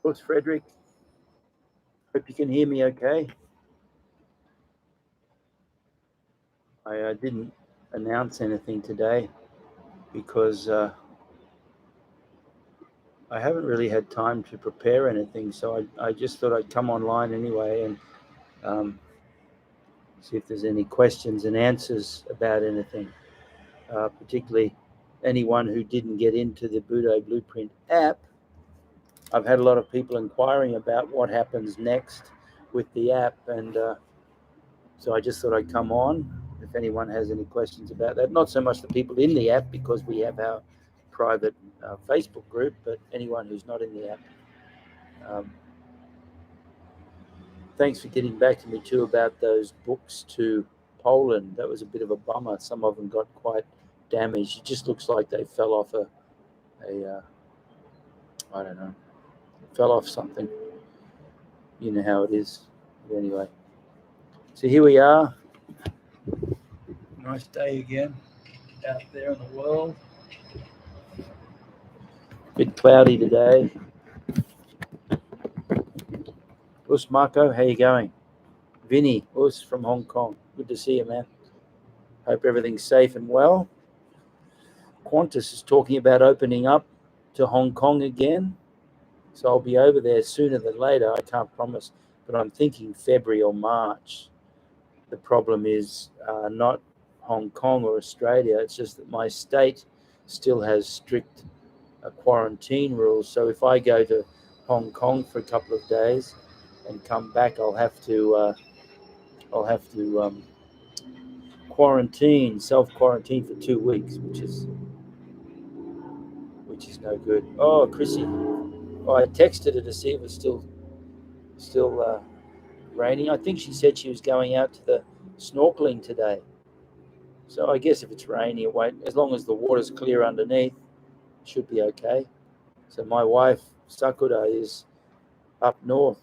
What's Frederick? Hope you can hear me okay. I didn't announce anything today because I haven't really had time to prepare anything. So I just thought I'd come online anyway and um, see if there's any questions and answers about anything, particularly anyone who didn't get into the Budo Blueprint app. I've had a lot of people inquiring about what happens next with the app, and so I just thought I'd come on if anyone has any questions about that. Not so much the people in the app, because we have our private Facebook group, but anyone who's not in the app. Thanks for getting back to me too about those books to Poland. That was a bit of a bummer. Some of them got quite damaged. It just looks like they fell off a I don't know, fell off something. You know how it is. But anyway, so here we are. Nice day again out there in the world. Bit cloudy today. Us Marco, how you going? Vinny, us from Hong Kong. Good to see you, man. Hope everything's safe and well. Qantas is talking about opening up to Hong Kong again. So I'll be over there sooner than later. I can't promise, but I'm thinking February or March. The problem is not Hong Kong or Australia. It's just that my state still has strict quarantine rules. So if I go to Hong Kong for a couple of days and come back, I'll have to self-quarantine for 2 weeks, which is no good. Oh, Chrissy, I texted her to see if it's still raining. I think she said she was going out to the snorkeling today. So I guess if it's rainy, it won't. As long as the water's clear underneath, it should be okay. So my wife Sakura is up north,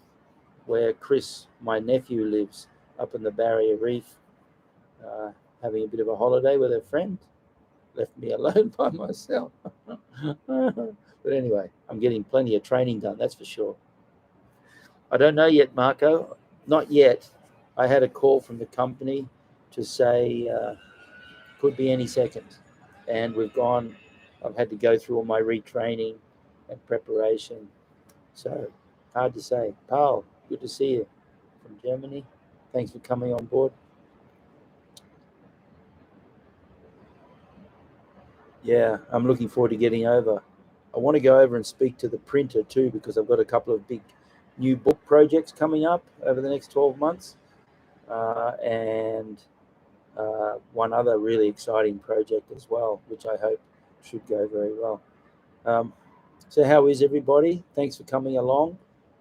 where Chris, my nephew, lives, up in the Barrier Reef, having a bit of a holiday with her friend. Left me alone by myself. But anyway, I'm getting plenty of training done, that's for sure. I don't know yet, Marco. Not yet. I had a call from the company to say could be any second. And I've had to go through all my retraining and preparation. So hard to say. Paul, good to see you from Germany. Thanks for coming on board. Yeah, I'm looking forward to getting over. I want to go over and speak to the printer too, because I've got a couple of big new book projects coming up over the next 12 months. And one other really exciting project as well, which I hope should go very well. So how is everybody? Thanks for coming along.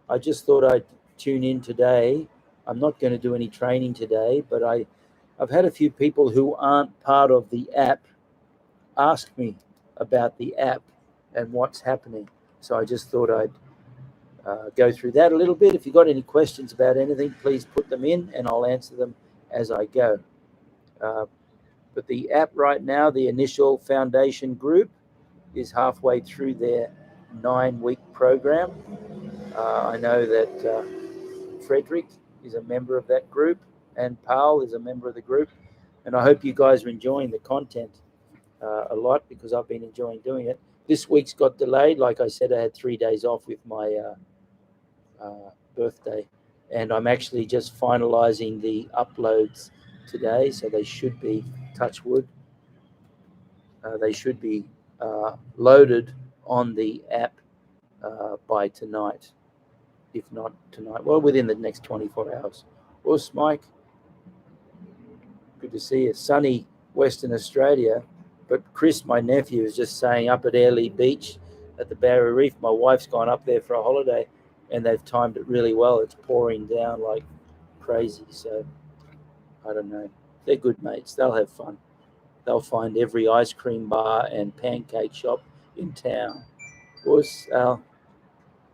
I just thought I'd tune in today. I'm not going to do any training today, but I've had a few people who aren't part of the app ask me about the app and what's happening. So I just thought I'd go through that a little bit. If you've got any questions about anything, please put them in and I'll answer them as I go. But the app right now, the initial foundation group, is halfway through their 9-week program. I know that Frederick is a member of that group and Paul is a member of the group. And I hope you guys are enjoying the content a lot, because I've been enjoying doing it. This week's got delayed. Like I said, I had 3 days off with my birthday. And I'm actually just finalizing the uploads today. So they should be, touch wood, they should be loaded on the app by tonight. If not tonight, well, within the next 24 hours. Us, Mike, good to see you. Sunny Western Australia. But Chris, my nephew, is just saying up at Airlie Beach at the Barrier Reef. My wife's gone up there for a holiday and they've timed it really well. It's pouring down like crazy. So I don't know. They're good mates. They'll have fun. They'll find every ice cream bar and pancake shop in town. Us, Al,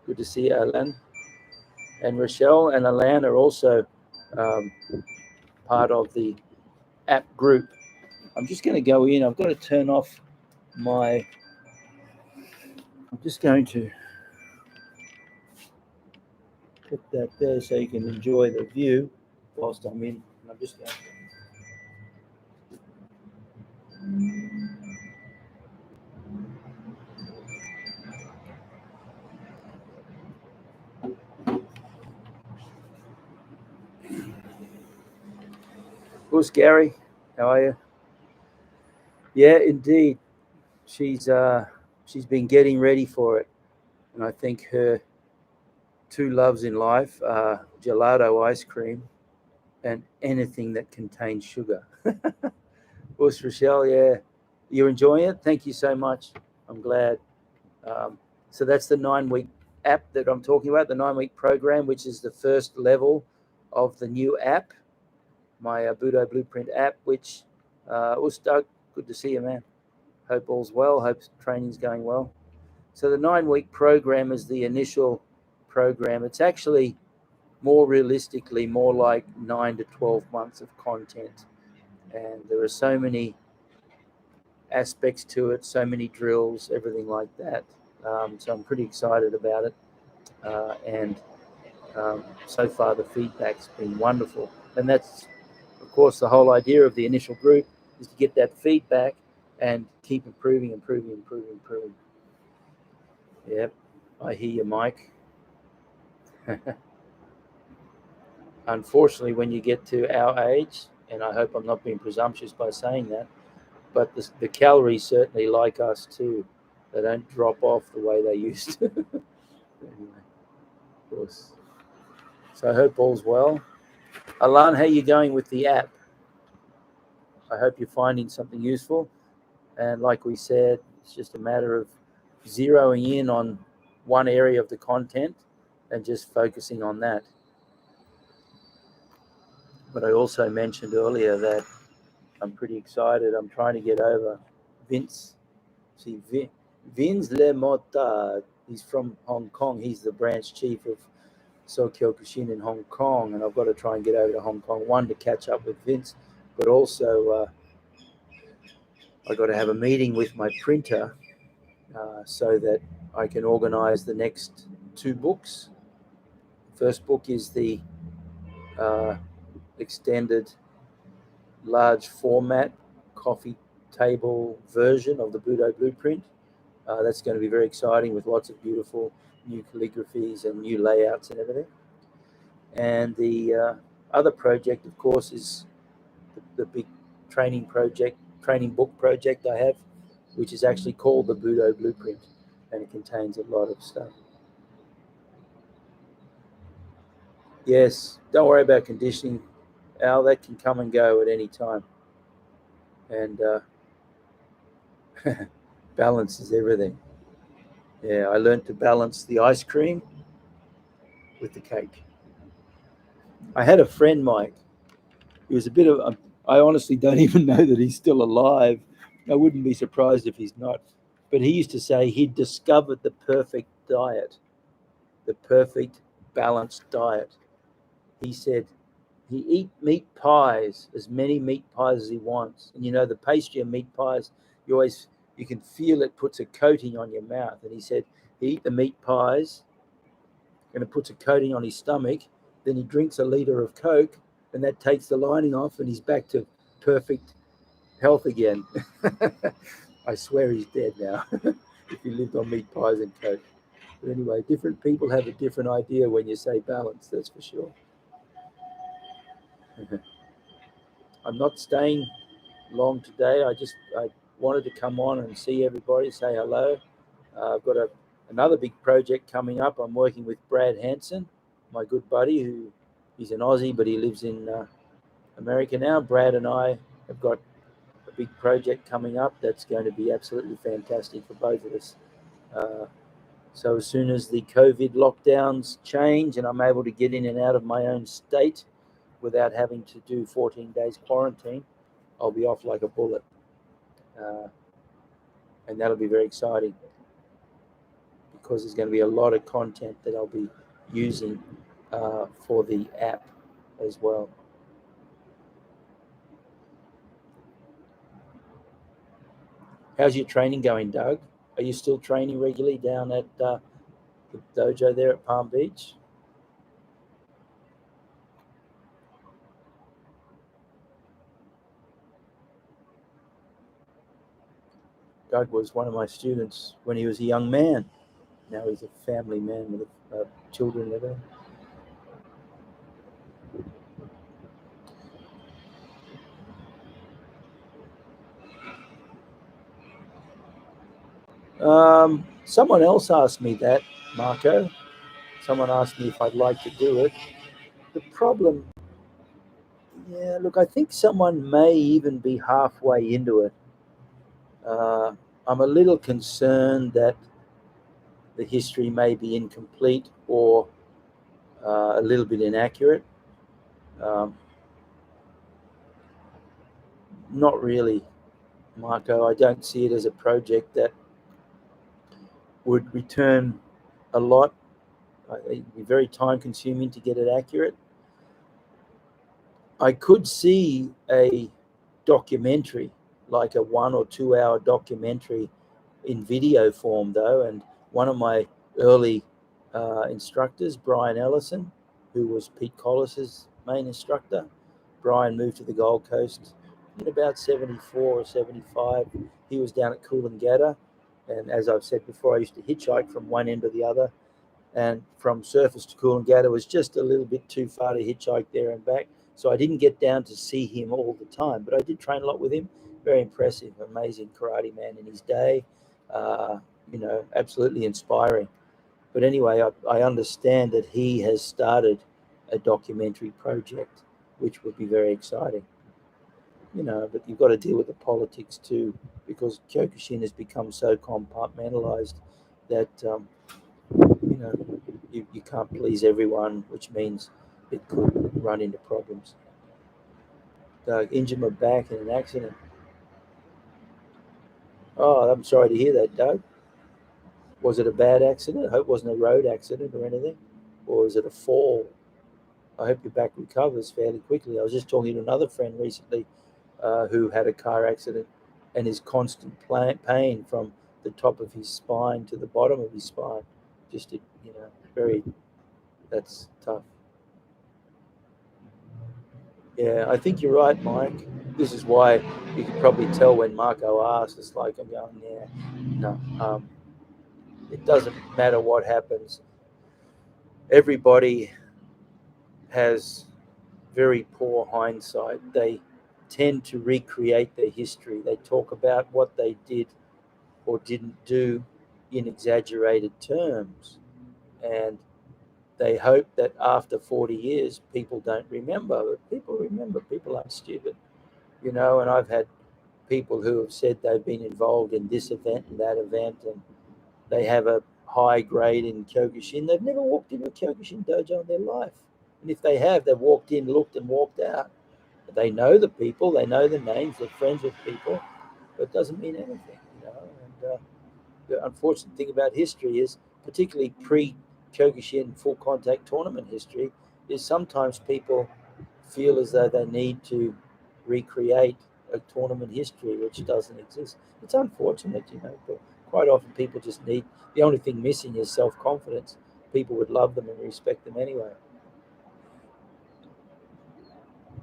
good to see you, Alan. And Rochelle and Alan are also part of the app group. I'm just going to go in. I've got to turn off I'm just going to Put that there so you can enjoy the view whilst I'm in. I'm just going to... Who's Gary? How are you? Yeah, indeed. She's been getting ready for it, and I think her two loves in life are gelato ice cream and anything that contains sugar. Who's Rochelle? Yeah, you're enjoying it. Thank you so much. I'm glad. Um, so that's the 9 week app that I'm talking about, the 9 week program, which is the first level of the new app, my Budo Blueprint app, which was Doug. Good to see you, man. Hope all's well. Hope training's going well. So the 9 week program is the initial program. It's actually more realistically more like 9 to 12 months of content. And there are so many aspects to it, so many drills, everything like that. So I'm pretty excited about it. And so far the feedback's been wonderful. And that's, of course, the whole idea of the initial group is to get that feedback and keep improving, improving, improving, improving. Yep, I hear you, Mike. Unfortunately, when you get to our age, and I hope I'm not being presumptuous by saying that, but the calories certainly like us too. They don't drop off the way they used to. Anyway, of course. So I hope all's well. Alan, how are you going with the app? I hope you're finding something useful. And like we said, it's just a matter of zeroing in on one area of the content and just focusing on that. But I also mentioned earlier that I'm pretty excited. I'm trying to get over Vince. See, Vince Le Mota, he's from Hong Kong. He's the branch chief of So Kyokushin in Hong Kong. And I've got to try and get over to Hong Kong, one, to catch up with Vince, but also I've got to have a meeting with my printer so that I can organize the next two books. First book is the extended large format coffee table version of the Budo Blueprint. That's going to be very exciting with lots of beautiful new calligraphies and new layouts and everything. And the other project, of course, is the big training book project I have, which is actually called the Budo Blueprint, and it contains a lot of stuff. Yes, don't worry about conditioning, Al. That can come and go at any time. And balance is everything. Yeah, I learned to balance the ice cream with the cake. I had a friend, Mike. He was a bit of. I honestly don't even know that he's still alive. I wouldn't be surprised if he's not. But he used to say he'd discovered the perfect diet, the perfect balanced diet. He said he eat meat pies, as many meat pies as he wants. And you know, the pastry of meat pies, you can feel it puts a coating on your mouth. And he said he eat the meat pies and it puts a coating on his stomach. Then he drinks a liter of Coke and that takes the lining off and he's back to perfect health again. I swear he's dead now if he lived on meat pies and Coke. But anyway, different people have a different idea when you say balance, that's for sure. I'm not staying long today. I wanted to come on and see everybody, say hello. I've got another big project coming up. I'm working with Brad Hanson, my good buddy, who he's an Aussie, but he lives in America now. Brad and I have got a big project coming up that's going to be absolutely fantastic for both of us. So as soon as the COVID lockdowns change and I'm able to get in and out of my own state without having to do 14 days quarantine, I'll be off like a bullet. And that'll be very exciting because there's going to be a lot of content that I'll be using for the app as well. How's your training going, Doug? Are you still training regularly down at the dojo there at Palm Beach? Doug was one of my students when he was a young man. Now he's a family man with children and everything. Someone else asked me that, Marco. Someone asked me if I'd like to do it. The problem, yeah, look, I think someone may even be halfway into it. Uh, I'm a little concerned that the history may be incomplete or a little bit inaccurate. Um, Not really, Marco. I don't see it as a project that would return a lot. It'd be very time consuming to get it accurate. I could see a documentary, like a 1 or 2 hour documentary in video form, though. And one of my early instructors, Brian Ellison, who was Pete Collis's main instructor, Brian moved to the Gold Coast in about 74 or 75. He was down at Coolangatta. And as I've said before, I used to hitchhike from one end to the other. And from Surfers to Coolangatta was just a little bit too far to hitchhike there and back. So I didn't get down to see him all the time, but I did train a lot with him. Very impressive, amazing karate man in his day. Uh, Absolutely inspiring. But anyway, I understand that he has started a documentary project, which would be very exciting. But you've got to deal with the politics too, because Kyokushin has become so compartmentalized that you can't please everyone, which means it could run into problems. Injured my back in an accident. Oh, I'm sorry to hear that, Doug. Was it a bad accident? I hope it wasn't a road accident or anything. Or was it a fall? I hope your back recovers fairly quickly. I was just talking to another friend recently who had a car accident and is constant pain from the top of his spine to the bottom of his spine. Just, very, that's tough. Yeah, I think you're right, Mike. This is why you could probably tell when Marco asked. It's like I'm going, yeah, no. It doesn't matter what happens. Everybody has very poor hindsight. They tend to recreate their history. They talk about what they did or didn't do in exaggerated terms, and they hope that after 40 years, people don't remember. But people remember. People aren't stupid. And I've had people who have said they've been involved in this event and that event, and they have a high grade in Kyokushin. They've never walked into a Kyokushin dojo in their life. And if they have, they've walked in, looked, and walked out. They know the people, they know the names, they're friends with people, but it doesn't mean anything. And the unfortunate thing about history is, particularly pre-Kyokushin full contact tournament history, is sometimes people feel as though they need to recreate a tournament history which doesn't exist. It's unfortunate, but quite often people just need, the only thing missing is self confidence. People would love them and respect them anyway.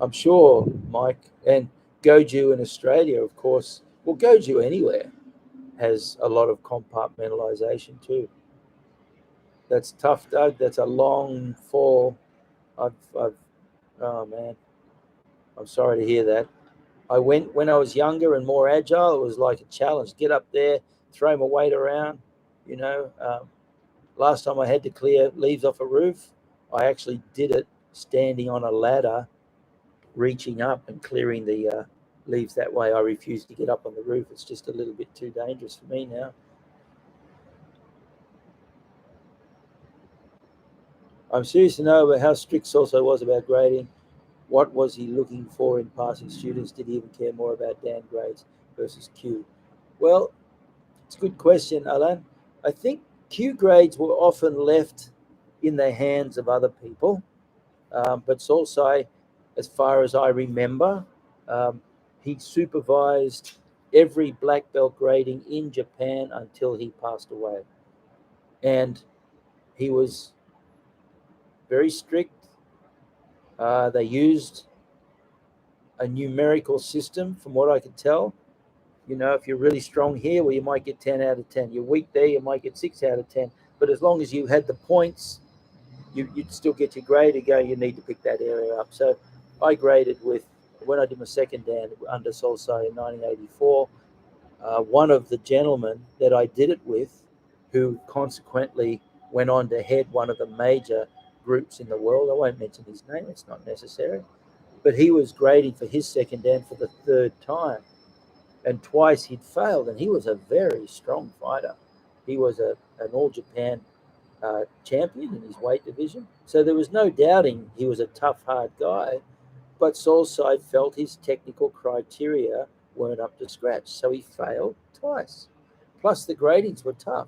I'm sure, Mike, and Goju in Australia, of course, well, Goju anywhere has a lot of compartmentalization too. That's tough, Doug. That's a long fall. I've, oh man, I'm sorry to hear that. I went when I was younger and more agile. It was like a challenge. Get up there, throw my weight around. You know, last time I had to clear leaves off a roof, I actually did it standing on a ladder, reaching up and clearing the leaves that way. I refuse to get up on the roof. It's just a little bit too dangerous for me now. I'm serious to know about how strict Salso was about grading. What was he looking for in passing students? Did he even care more about Dan grades versus Q? Well, it's a good question, Alan. I think Q grades were often left in the hands of other people, but Salsai, as far as I remember, um, he supervised every black belt grading in Japan until he passed away. And he was very strict. They used a numerical system, from what I could tell, You know, if you're really strong here, well, you might get 10 out of 10. You're weak there, you might get 6 out of 10. But as long as you had the points, you'd still get your grade to go. You need to pick that area up. So I graded with, when I did my second Dan under Solsai in 1984, one of the gentlemen that I did it with, who consequently went on to head one of the major groups in the world. I won't mention his name, it's not necessary. But he was grading for his second Dan for the third time. And twice he'd failed, and he was a very strong fighter. He was an All Japan champion in his weight division. So there was no doubting he was a tough, hard guy. But Solside felt his technical criteria weren't up to scratch, so he failed twice. Plus, the gradings were tough.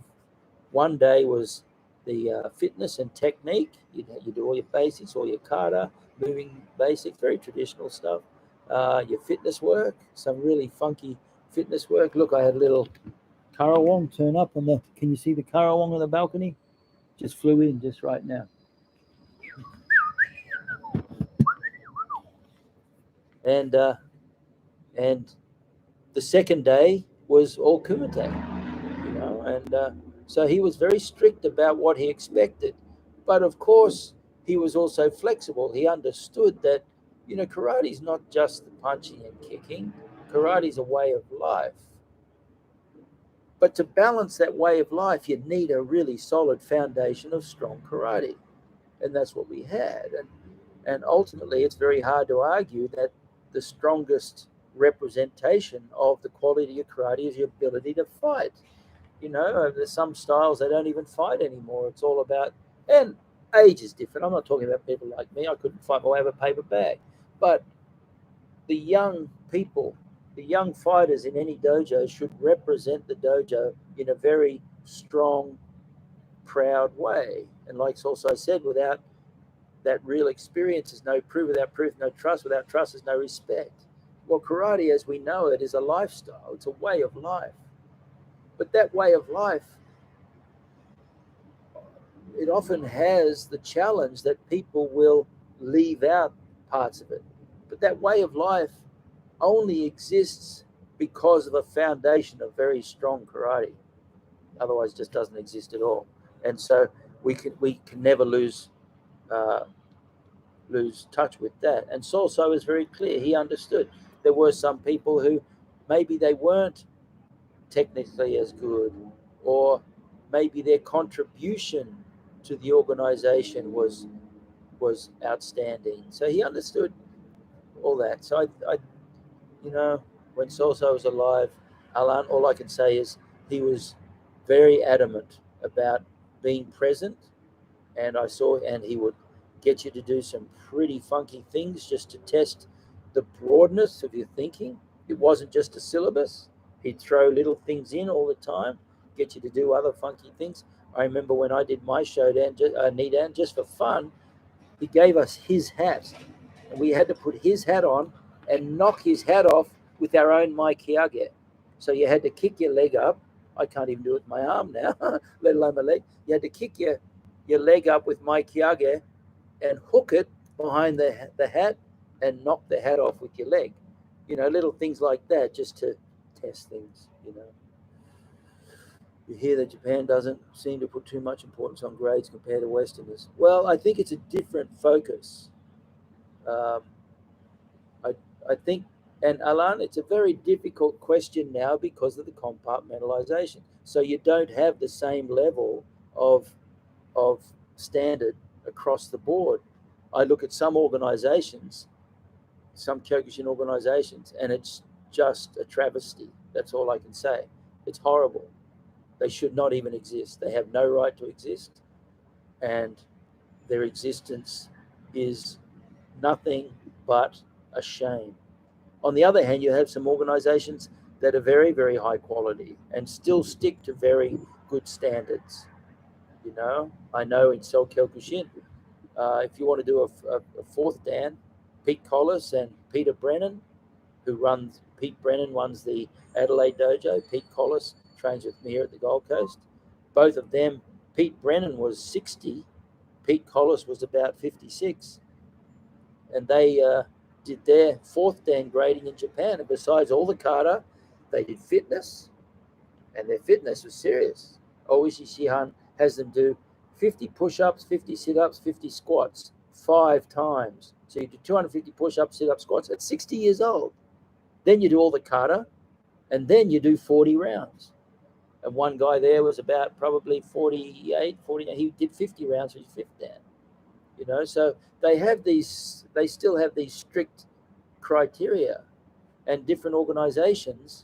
One day was the fitness and technique. You do all your basics, all your kata, moving basics, very traditional stuff. Your fitness work, some really funky fitness work. Look, I had a little Karawong turn up on the. Can you see the Karawong on the balcony? Just flew in just right now. And the second day was all Kumite, you know, and so he was very strict about what he expected. But of course, he was also flexible. He understood that, you know, karate is not just the punching and kicking. Karate is a way of life. But to balance that way of life, you need a really solid foundation of strong karate. And that's what we had. And ultimately, it's very hard to argue that the strongest representation of the quality of karate is your ability to fight. You know, there's some styles they don't even fight anymore. It's all about, and age is different. I'm not talking about people like me. I couldn't fight my way out of a paper bag. But the young people, the young fighters in any dojo should represent the dojo in a very strong, proud way. And like also said, without that real experience is no proof, without proof, no trust, without trust is no respect. Well, karate as we know it is a lifestyle, it's a way of life. But that way of life, it often has the challenge that people will leave out parts of it. But that way of life only exists because of a foundation of very strong karate. Otherwise, it just doesn't exist at all. And so we can never lose touch with that. And Solso was very clear. He understood there were some people who maybe they weren't technically as good, or maybe their contribution to the organization was outstanding. So he understood all that. So I you know, when Solso was alive, Alan, all I can say is he was very adamant about being present, and he would get you to do some pretty funky things just to test the broadness of your thinking. It wasn't just a syllabus. He'd throw little things in all the time, get you to do other funky things. I remember when I did my Nidan, just for fun, he gave us his hat, and we had to put his hat on and knock his hat off with our own Mai Kiage. So you had to kick your leg up. I can't even do it with my arm now, let alone my leg. You had to kick your leg up with Mai Kiage and hook it behind the hat and knock the hat off with your leg. You know, little things like that just to test things, you know. You hear that Japan doesn't seem to put too much importance on grades compared to Westerners. Well, I think it's a different focus. Um, I, I think, and Alan, it's a very difficult question now because of the compartmentalization. So you don't have the same level of standard across the board. I look at some organizations, some Kyokushin organizations, and it's just a travesty. That's all I can say. It's horrible. They should not even exist. They have no right to exist, and their existence is nothing but a shame. On the other hand, you have some organizations that are very, very high quality and still stick to very good standards. You know, I know in Seoul Kyokushin, if you want to do a fourth Dan, Pete Collis and Peter Brennan, Pete Brennan runs the Adelaide dojo. Pete Collis trains with me here at the Gold Coast. Both of them, Pete Brennan was 60, Pete Collis was about 56, and they did their fourth Dan grading in Japan. And besides all the kata, They did fitness, and their fitness was serious. Oishi Shihan has them do 50 push-ups, 50 sit-ups, 50 squats 5 times. So you do 250 push-ups, sit-ups, squats at 60 years old. Then you do all the kata, and then you do 40 rounds. And one guy there was about probably 48, 40. He did 50 rounds for his fifth dan. So they still have these strict criteria, and different organizations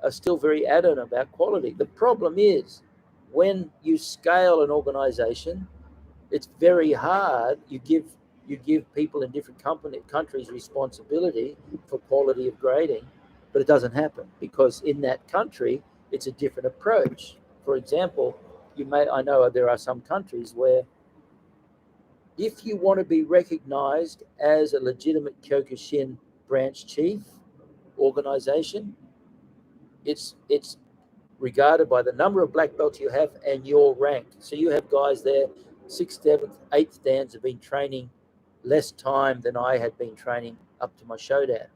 are still very adamant about quality. The problem is when you scale an organization, it's very hard. You give people in different countries responsibility for quality of grading, but it doesn't happen because in that country it's a different approach. For example, I know there are some countries where if you want to be recognized as a legitimate Kyokushin branch chief organization, it's regarded by the number of black belts you have and your rank. So you have guys there, 6th, 7th, 8th dans have been training less time than I had been training up to my Shodan.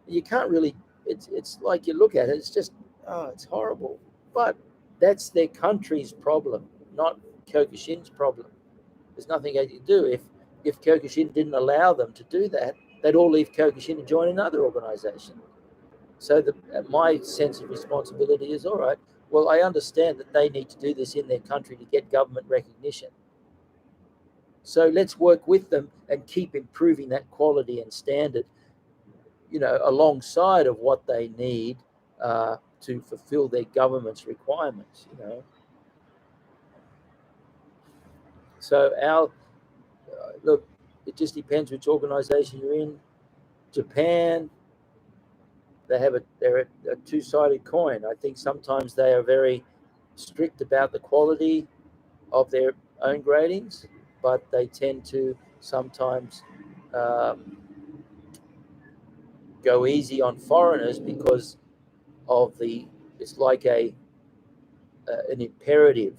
You can't really, it's like you look at it, it's just, it's horrible. But that's their country's problem, not Kyokushin's problem. There's nothing they can do. If Kyokushin didn't allow them to do that, they'd all leave Kyokushin and join another organization. So my sense of responsibility is, all right, well, I understand that they need to do this in their country to get government recognition. So let's work with them and keep improving that quality and standard, alongside of what they need to fulfill their government's requirements, So look, it just depends which organization you're in. Japan, they're a two-sided coin. I think sometimes they are very strict about the quality of their own gradings, but they tend to sometimes go easy on foreigners because of it's like an imperative.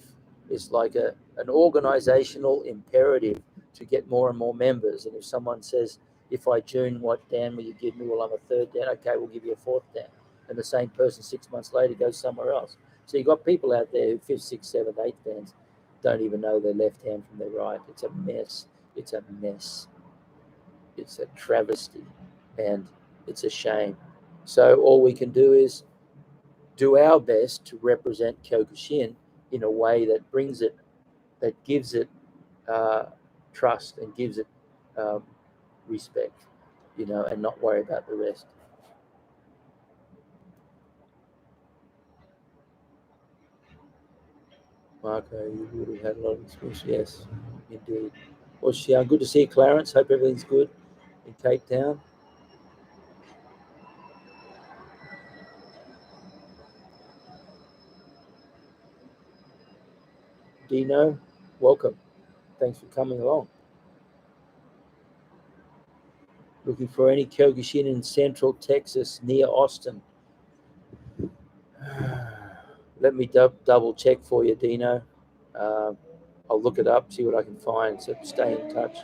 It's like an organizational imperative to get more and more members. And if someone says, if I tune, what dan will you give me? Well, I'm a 3rd dan. Okay, we'll give you a 4th dan. And the same person 6 months later goes somewhere else. So you've got people out there who 5th, 6th, 7th, 8th dans don't even know their left hand from their right. It's a mess. It's a mess. It's a travesty. And it's a shame. So all we can do is do our best to represent Kyokushin in a way that that gives it trust and gives it respect, and not worry about the rest. Marco, you would have had a lot of experience. Yes, indeed. Well, Xian, good to see you, Clarence. Hope everything's good in Cape Town. Dino, welcome. Thanks for coming along. Looking for any Kyokushin in Central Texas near Austin. Let me double check for you, Dino. I'll look it up, see what I can find. So stay in touch.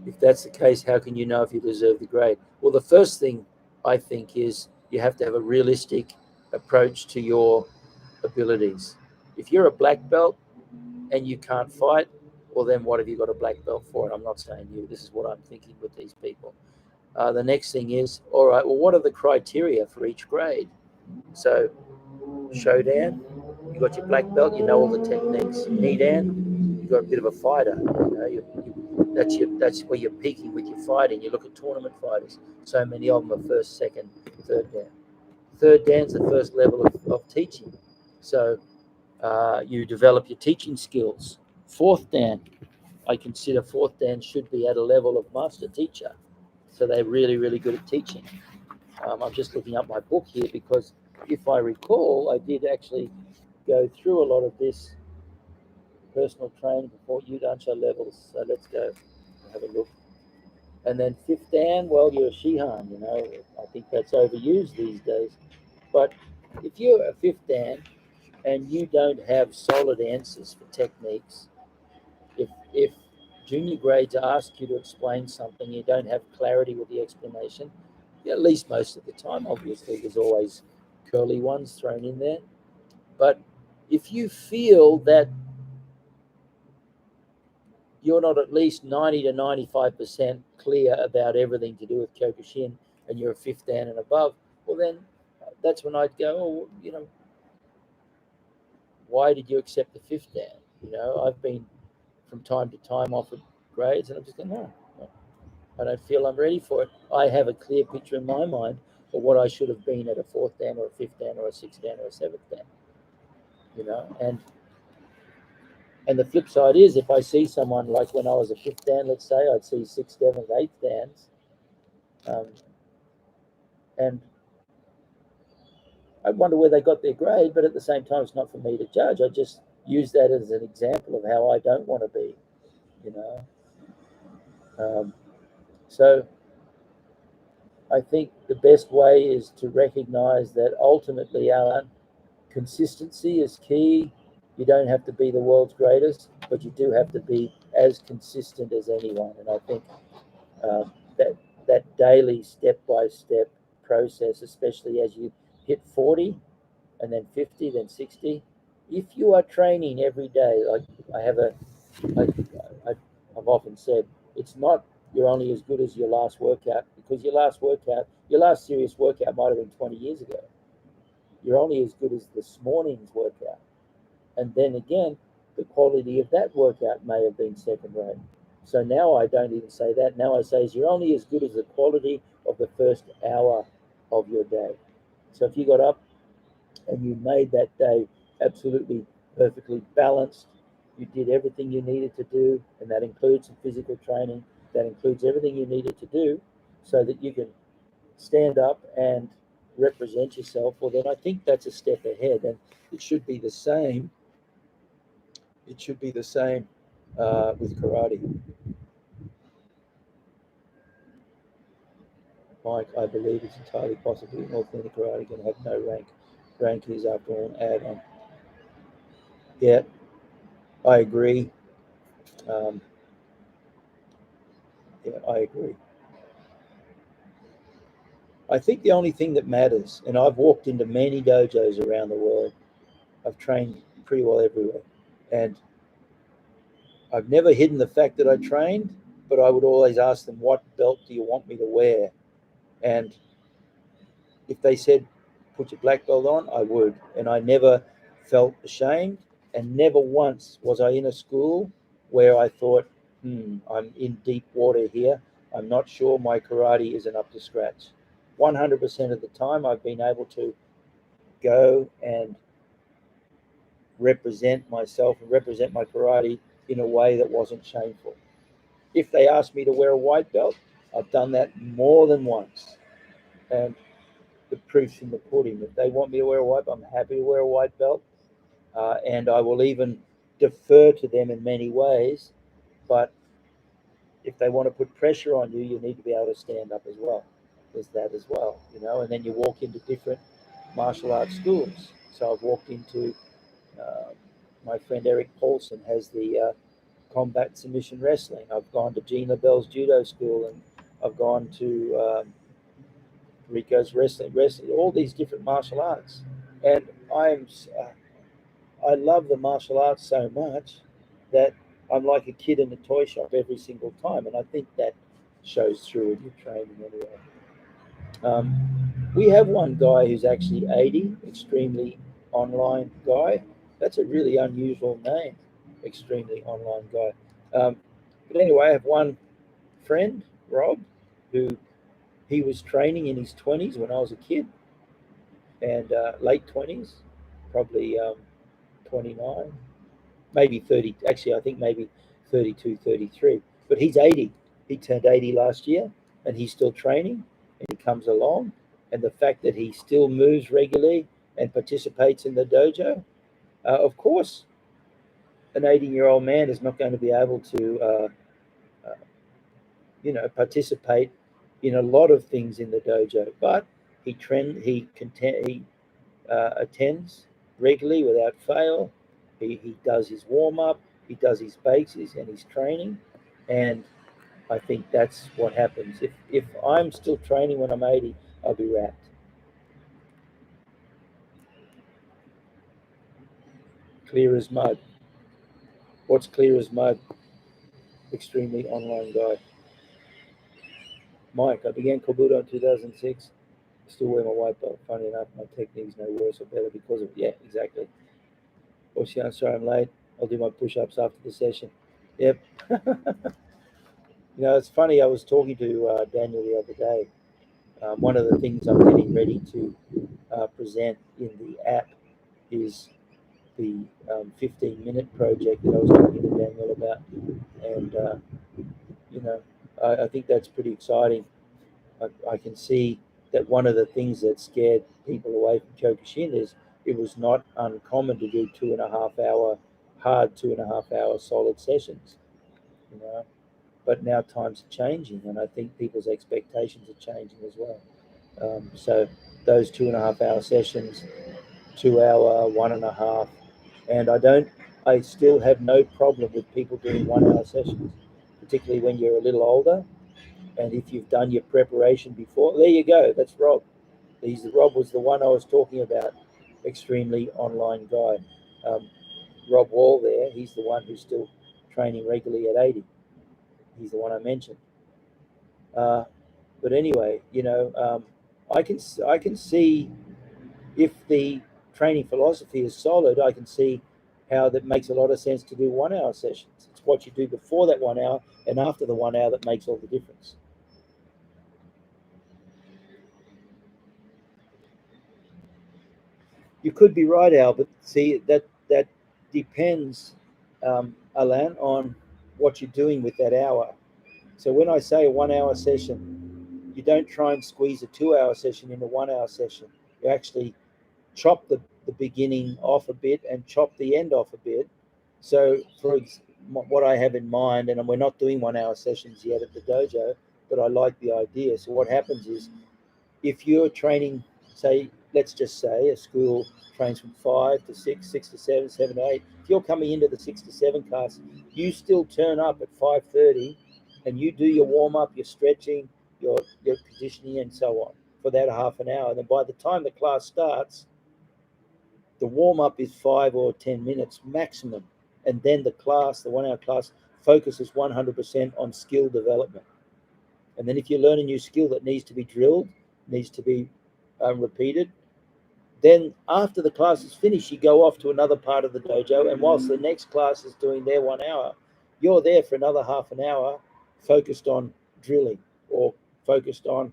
If that's the case, how can you know if you deserve the grade? Well, the first thing I think is you have to have a realistic approach to your abilities. If you're a black belt and you can't fight, well, then what have you got a black belt for? And I'm not saying you. This is what I'm thinking with these people. The next thing is, all right, well, what are the criteria for each grade? So, Shodan, you got your black belt, you know all the techniques. Nidan, you got a bit of a fighter. That's where you're peaking with your fighting. You look at tournament fighters. So many of them are 1st, 2nd, 3rd dan. 3rd dan's the first level of teaching. So you develop your teaching skills. 4th dan, I consider 4th dan should be at a level of master teacher. So they're really, really good at teaching. I'm just looking up my book here because if I recall, I did actually go through a lot of this personal training before Yudansha levels. So let's go and have a look. And then 5th dan, well, you're a Shihan, I think that's overused these days. But if you're a 5th dan and you don't have solid answers for techniques, if junior grades ask you to explain something, you don't have clarity with the explanation, at least most of the time. Obviously, there's always curly ones thrown in there. But if you feel that you're not at least 90 to 95% clear about everything to do with Kyokushin and you're a fifth dan and above, well, then that's when I'd go, oh, you know, why did you accept the fifth dan? You know, I've been from time to time offered grades and I'm just going, no, I don't feel I'm ready for it. I have a clear picture in my mind of what I should have been at a fourth dan or a fifth dan or a sixth dan or a seventh dan, you know, and the flip side is if I see someone like when I was a fifth dan, let's say, I'd see sixth, seventh, eighth dans, and I wonder where they got their grade, but at the same time, it's not for me to judge. I just use that as an example of how I don't want to be, you know. So I think the best way is to recognize that ultimately our consistency is key. You don't have to be the world's greatest, but you do have to be as consistent as anyone. And I think that that daily step-by-step process, especially as you hit 40 and then 50, then 60, if you are training every day, like I've often said, it's not you're only as good as your last workout, because your last serious workout might have been 20 years ago. You're only as good as this morning's workout. And then again, the quality of that workout may have been second rate. So now I don't even say that. Now I say is you're only as good as the quality of the first hour of your day. So if you got up and you made that day absolutely perfectly balanced, you did everything you needed to do, and that includes some physical training, that includes everything you needed to do so that you can stand up and represent yourself, well, then I think that's a step ahead. And it should be the same. It should be the same with karate. Mike, I believe it's entirely possible in authentic karate can have no rank. Rank is, after all, an add-on. Yeah, I agree. Um, yeah, I agree. I think the only thing that matters, and I've walked into many dojos around the world, I've trained pretty well everywhere, and I've never hidden the fact that I trained, but I would always ask them, what belt do you want me to wear? And if they said, put your black belt on, I would. And I never felt ashamed, and never once was I in a school where I thought, I'm in deep water here. I'm not sure my karate isn't up to scratch. 100% of the time, I've been able to go and represent myself and represent my karate in a way that wasn't shameful. If they asked me to wear a white belt, I've done that more than once. And the proof's in the pudding. If they want me to wear a white belt, I'm happy to wear a white belt. And I will even defer to them in many ways. But if they want to put pressure on you, you need to be able to stand up as well. There's that as well, you know. And then you walk into different martial arts schools. So I've walked into, my friend Eric Paulson has the combat submission wrestling. I've gone to Gene LaBelle's judo school, and I've gone to Rico's wrestling, all these different martial arts. And I love the martial arts so much that I'm like a kid in a toy shop every single time, and I think that shows through in your training anyway. We have one guy who's actually 80, extremely online guy. That's a really unusual name, extremely online guy. But anyway, I have one friend, Rob, who he was training in his 20s when I was a kid, and late 20s, probably 29, maybe 30. Actually, I think maybe 32, 33. But he's 80. He turned 80 last year, and he's still training, and he comes along. And the fact that he still moves regularly and participates in the dojo, of course, an 80-year-old man is not going to be able to, uh, participate in a lot of things in the dojo. But he attends regularly without fail. He does his warm up, he does his basics and his training, And I think that's what happens. If I'm still training when I'm 80, I'll be wrapped. Clear as mud. What's clear as mud? Extremely online guide. Mike, I began Kobudo in 2006. Still wear my white belt. Funny enough, my technique's no worse or better because of yeah, exactly. Ocean, sorry I'm late. I'll do my push-ups after the session. Yep. It's funny. I was talking to Daniel the other day. One of the things I'm getting ready to present in the app is the 15-minute project that I was talking to Daniel about, and you know, I think that's pretty exciting. I can see that one of the things that scared people away from Kyokushin is it was not uncommon to do 2.5 hour hard 2.5 hour solid sessions, you know. But now times are changing, and I think people's expectations are changing as well. So those 2.5 hour sessions, 2 hour, 1.5, and I still have no problem with people doing 1 hour sessions, particularly when you're a little older. And if you've done your preparation before, there you go. That's Rob. Rob was the one I was talking about, extremely online guy. Um, Rob Wall there, he's the one who's still training regularly at 80. He's the one I mentioned. But anyway, I can see if the training philosophy is solid, I can see how that makes a lot of sense to do 1 hour sessions. It's what you do before that 1 hour and after the 1 hour that makes all the difference. You could be right, Al, but see that depends, Alan, on what you're doing with that hour. So when I say a 1 hour session, you don't try and squeeze a 2 hour session in a 1 hour session. You actually chop the beginning off a bit and chop the end off a bit. So what I have in mind, and we're not doing 1 hour sessions yet at the dojo, but I like the idea. So what happens is if you're training, say, let's just say a school trains from 5 to 6, 6 to 7, 7 to 8. If you're coming into the 6 to 7 class, you still turn up at 5:30, and you do your warm up, your stretching, your conditioning, and so on for that half an hour. And then by the time the class starts, the warm up is 5 or 10 minutes maximum, and then the 1 hour class focuses 100% on skill development. And then if you learn a new skill that needs to be drilled, needs to be repeated, then after the class is finished, you go off to another part of the dojo. And whilst the next class is doing their 1 hour, you're there for another half an hour focused on drilling or focused on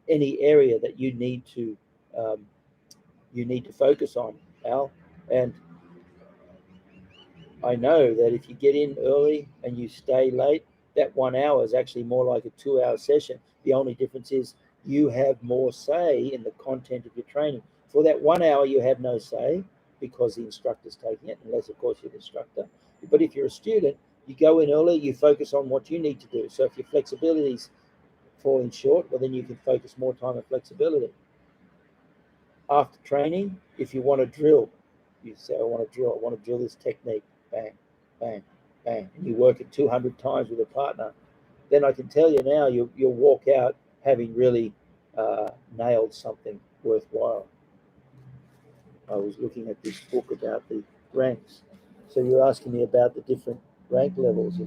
any area that um, you need to focus on, Al. And I know that if you get in early and you stay late, that 1 hour is actually more like a 2 hour session. The only difference is you have more say in the content of your training. For that 1 hour, you have no say because the instructor's taking it, unless, of course, you're the instructor. But if you're a student, you go in early, you focus on what you need to do. So if your flexibility is falling short, well, then you can focus more time on flexibility. After training, if you want to drill, you say, I want to drill this technique, bang, bang, bang, and you work it 200 times with a partner, then I can tell you now you'll walk out having really nailed something worthwhile. I was looking at this book about the ranks. So you're asking me about the different rank levels.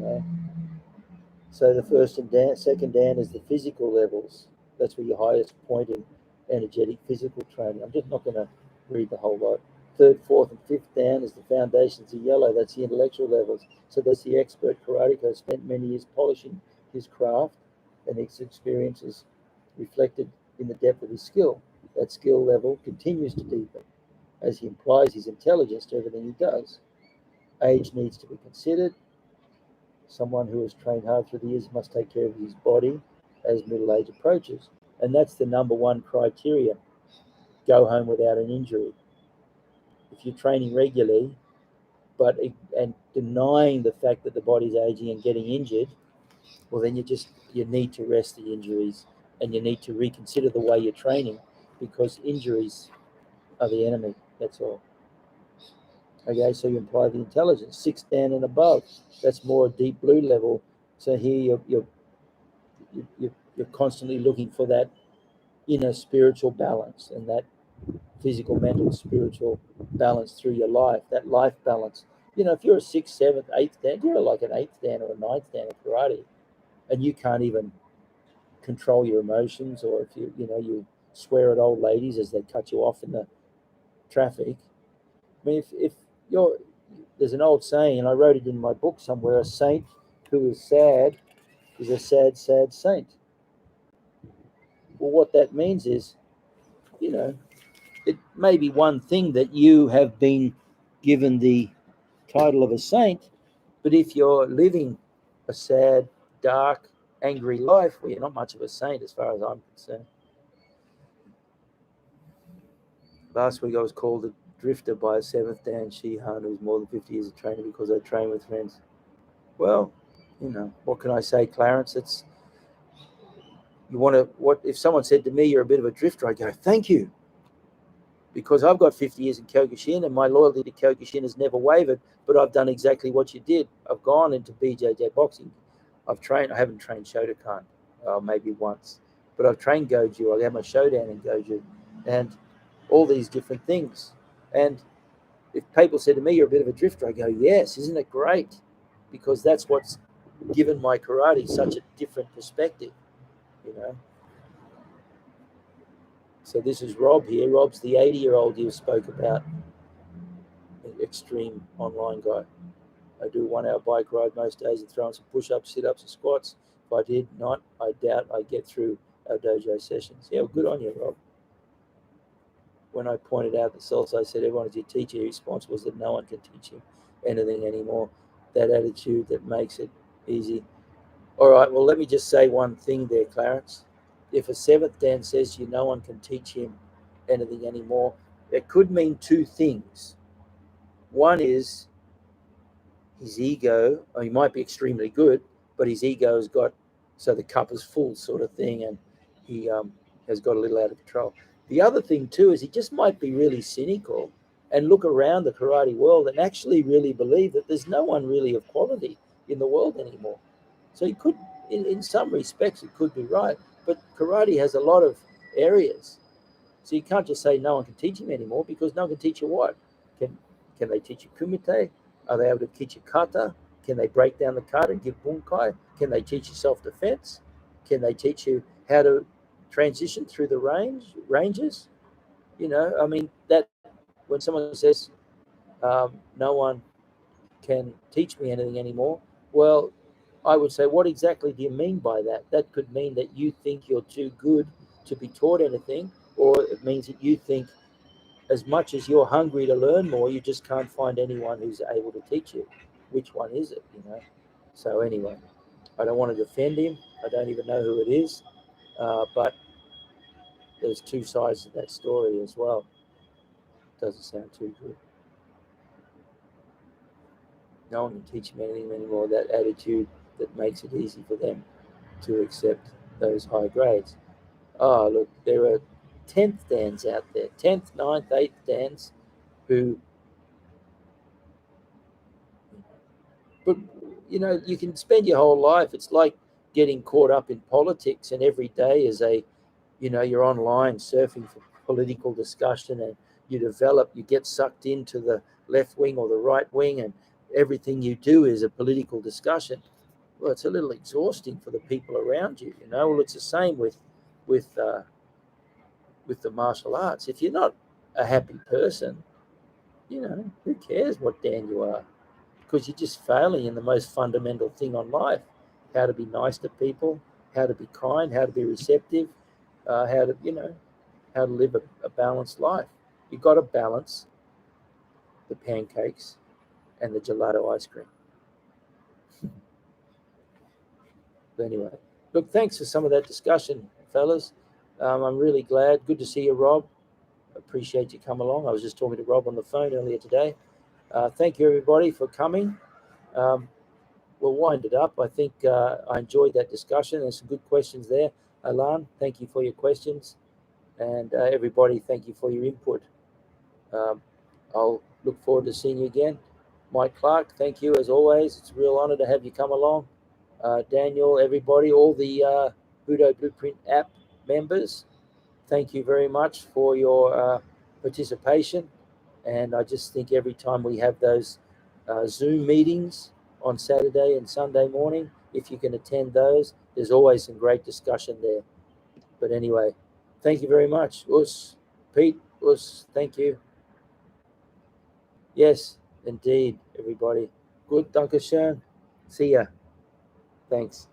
So the first and second Dan is the physical levels. That's where your highest point in energetic physical training. I'm just not going to read the whole lot. Third, fourth, and fifth Dan is the foundations of yellow. That's the intellectual levels. So that's the expert karateka spent many years polishing his craft, and his experiences reflected in the depth of his skill. That skill level continues to deepen as he implies his intelligence to everything he does. Age needs to be considered. Someone who has trained hard through the years must take care of his body as middle age approaches. And that's the number one criteria. Go home without an injury. If you're training regularly, and denying the fact that the body's aging and getting injured, well, then you need to rest the injuries, and you need to reconsider the way you're training, because injuries are the enemy. That's all. Okay, so you imply the intelligence. 6 Dan and above, that's more a deep blue level. So here you're constantly looking for that inner spiritual balance and that physical, mental, spiritual balance through your life, that life balance. If you're a sixth, seventh, eighth dan, you're like an eighth dan or a ninth dan in karate, and you can't even control your emotions, or if you swear at old ladies as they cut you off in the traffic. I mean, if you're there's an old saying, and I wrote it in my book somewhere: a saint who is sad is a sad, sad saint. Well, what that means is, you know, it may be one thing that you have been given the title of a saint, but if you're living a sad, dark, angry life, well, you're not much of a saint as far as I'm concerned. Last week I was called a drifter by a seventh Dan Shihan who's more than 50 years of training because I train with friends. Well, what can I say, Clarence? What if someone said to me, you're a bit of a drifter, I go, thank you. Because I've got 50 years in Kyokushin and my loyalty to Kyokushin has never wavered, but I've done exactly what you did. I've gone into BJJ boxing. I haven't trained Shotokan, maybe once, but I've trained Goju. I had my Shodan in Goju and all these different things. And if people said to me, you're a bit of a drifter, I go, yes, isn't it great? Because that's what's given my karate such a different perspective, you know. So this is Rob here. Rob's the 80-year-old you spoke about, extreme online guy. I do 1 hour bike ride most days and throw in some push-ups, sit-ups, and squats. If I did not, I doubt I get through our dojo sessions. Yeah, well, good on you, Rob. When I pointed out that Selsei said everyone is your teacher, his response was that no one can teach him anything anymore. That attitude that makes it easy. All right, well, let me just say one thing there, Clarence. If a seventh Dan says no one can teach him anything anymore, it could mean two things. One is his ego, he might be extremely good, but his ego has got, so the cup is full sort of thing, and he has got a little out of control. The other thing too is he just might be really cynical and look around the karate world and actually really believe that there's no one really of quality in the world anymore. So he could, in some respects, it could be right, but karate has a lot of areas. So you can't just say no one can teach him anymore, because no one can teach you what? Can they teach you kumite? Are they able to teach you kata? Can they break down the kata and give bunkai? Can they teach you self-defense? Can they teach you how to transition through the ranges? I mean, that when someone says no one can teach me anything anymore, well, I would say, what exactly do you mean by that? That could mean that you think you're too good to be taught anything, or it means that you think as much as you're hungry to learn more, you just can't find anyone who's able to teach you. Which one is it, So anyway, I don't want to defend him. I don't even know who it is. But there's two sides to that story as well. Doesn't sound too good. No one can teach me anything anymore. That attitude that makes it easy for them to accept those high grades. Oh, look, there are 10th Dans out there, 10th, 9th, 8th Dans who, but you can spend your whole life. It's like getting caught up in politics, and every day is you're online surfing for political discussion, and you get sucked into the left wing or the right wing, and everything you do is a political discussion. Well, it's a little exhausting for the people around you. Well, it's the same with uh, with the martial arts. If you're not a happy person, who cares what Dan you are? Because you're just failing in the most fundamental thing on life: how to be nice to people, how to be kind, how to be receptive, how to live a balanced life. You've got to balance the pancakes and the gelato ice cream. But anyway, look, thanks for some of that discussion, fellas. I'm really glad. Good to see you, Rob. Appreciate you come along. I was just talking to Rob on the phone earlier today. Thank you, everybody, for coming. We'll wind it up. I think I enjoyed that discussion. There's some good questions there. Alan, thank you for your questions. And everybody, thank you for your input. I'll look forward to seeing you again. Mike Clark, thank you as always. It's a real honor to have you come along. Daniel, everybody, all the Budo Blueprint app members, thank you very much for your participation. And I just think every time we have those Zoom meetings on Saturday and Sunday morning, if you can attend those, there's always some great discussion there. But anyway, thank you very much. Us, Pete, Us, thank you. Yes, indeed, everybody. Good, Dankeschön. See ya. Thanks.